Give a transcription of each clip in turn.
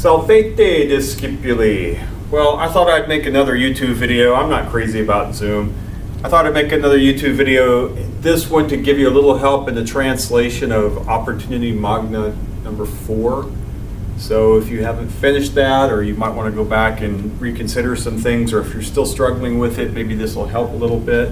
Salvete discipuli. Well, I thought I'd make another YouTube video. I'm not crazy about Zoom. I thought I'd make another YouTube video, this one to give you a little help in the translation of Opportunity Magna number 4. So if you haven't finished that, or you might want to go back and reconsider some things, or if you're still struggling with it, maybe this will help a little bit.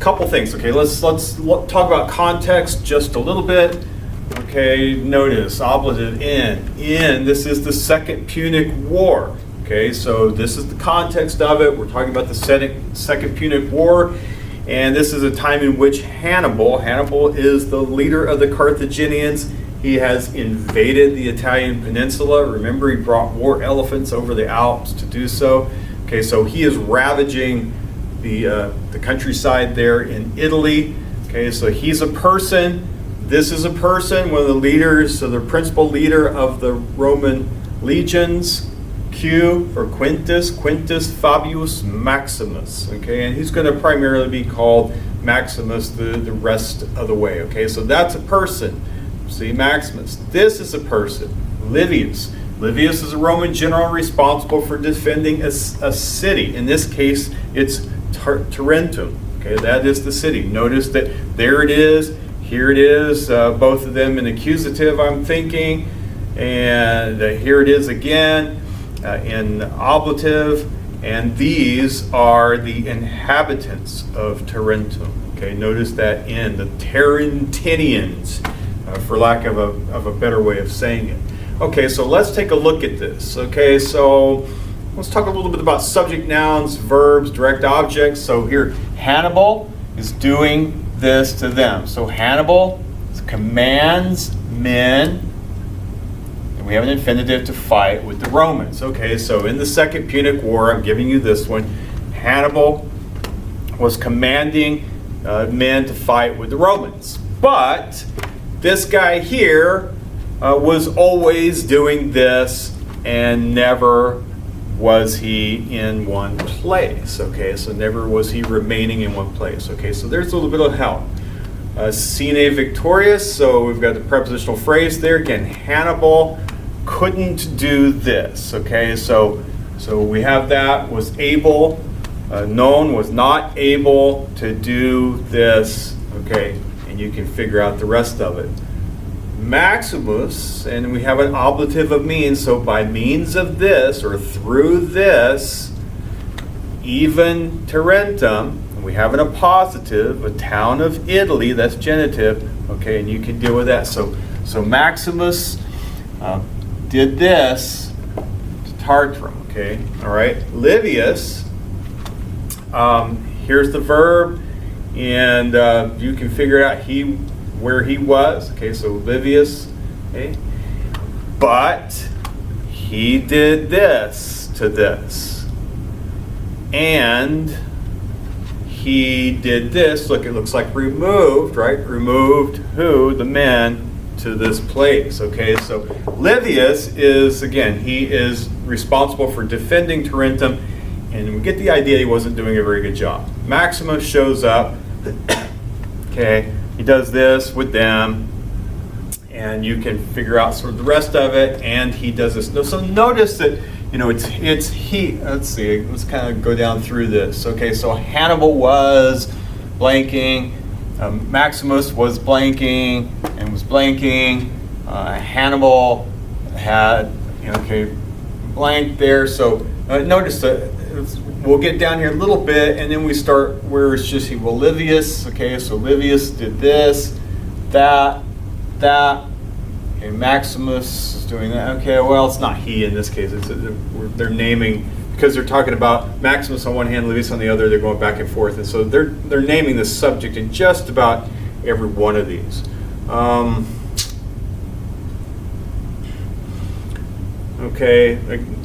Couple things, okay, let's talk about context just a little bit. Okay, notice ablative in, this is the Second Punic War. Okay, so this is the context of it. We're talking about the Second Punic War, and this is a time in which Hannibal is the leader of the Carthaginians. He has invaded the Italian peninsula. Remember, he brought war elephants over the Alps to do so. Okay, so he is ravaging the countryside there in Italy. Okay, so he's a person. This is a person, one of the leaders, so the principal leader of the Roman legions. Q for Quintus Fabius Maximus. Okay, and he's going to primarily be called Maximus the rest of the way. Okay, so that's a person. See, Maximus. This is a person, Livius. Livius is a Roman general responsible for defending a city. In this case, it's Tarentum. Okay, that is the city. Notice that there it is. Here it is, both of them in accusative, I'm thinking. And here it is again in ablative. And these are the inhabitants of Tarentum. Okay, notice that in the Tarentinians, for lack of a better way of saying it. Okay, so let's take a look at this. Okay, so let's talk a little bit about subject, nouns, verbs, direct objects. So here, Hannibal is doing this to them. So Hannibal commands men, and we have an infinitive, to fight with the Romans. Okay, so in the Second Punic War, I'm giving you this one, Hannibal was commanding men to fight with the Romans. But this guy here was always doing this, and never was he in one place. Okay, so never was he remaining in one place. Okay, so there's a little bit of help. Sine victorious, so we've got the prepositional phrase there. Again, Hannibal couldn't do this. Okay, so we have that, was able, known was not able to do this. Okay, and you can figure out the rest of it. Maximus, and we have an ablative of means, so by means of this, or through this, even Tarentum, and we have an appositive, a town of Italy, that's genitive. Okay, and you can deal with that. So Maximus did this to Tartrum. Okay, all right. Livius, here's the verb, and you can figure out where he was. Okay, so Livius, okay, but he did this to this, and he did this. Look, it looks like removed, right? Removed who? The men to this place. Okay, so Livius is, again, he is responsible for defending Tarentum, and we get the idea he wasn't doing a very good job. Maximus shows up. Okay, he does this with them, and you can figure out sort of the rest of it, and he does this. So notice that, it's he. Let's see, let's kind of go down through this. Okay, so Hannibal was blanking, Maximus was blanking, and was blanking. Hannibal had, blank there. So notice that. We'll get down here a little bit, and then we start where it's just Livius. Okay, so Livius did this, that. Okay, Maximus is doing that. Okay, well, it's not he in this case. They're naming, because they're talking about Maximus on one hand, Livius on the other. They're going back and forth, and so they're naming the subject in just about every one of these. Okay,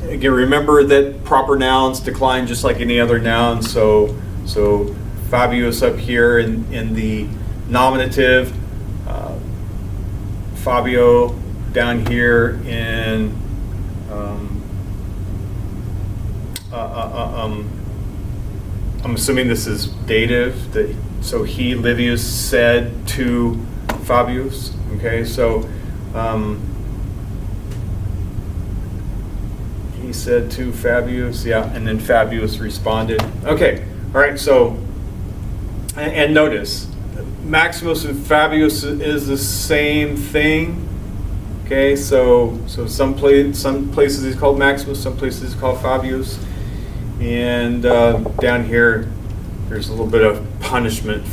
again, remember that proper nouns decline just like any other noun. So Fabius up here in the nominative, Fabio down here in I'm assuming this is dative. So he, Livius, said to Fabius. Okay, so said to Fabius, yeah, and then Fabius responded. Okay, all right, so, and notice, Maximus and Fabius is the same thing. Okay, so some places he's called Maximus, some places he's called Fabius. And down here, there's a little bit of punishment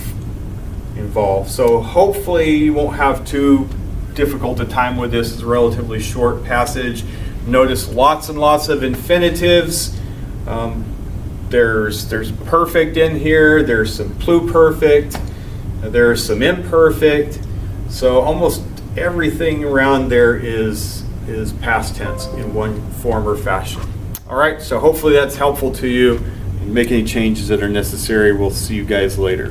involved. So hopefully you won't have too difficult a time with this. It's a relatively short passage. Notice lots and lots of infinitives. There's perfect in here. There's some pluperfect. There's some imperfect. So almost everything around there is past tense in one form or fashion. All right, so hopefully that's helpful to you. And make any changes that are necessary. We'll see you guys later.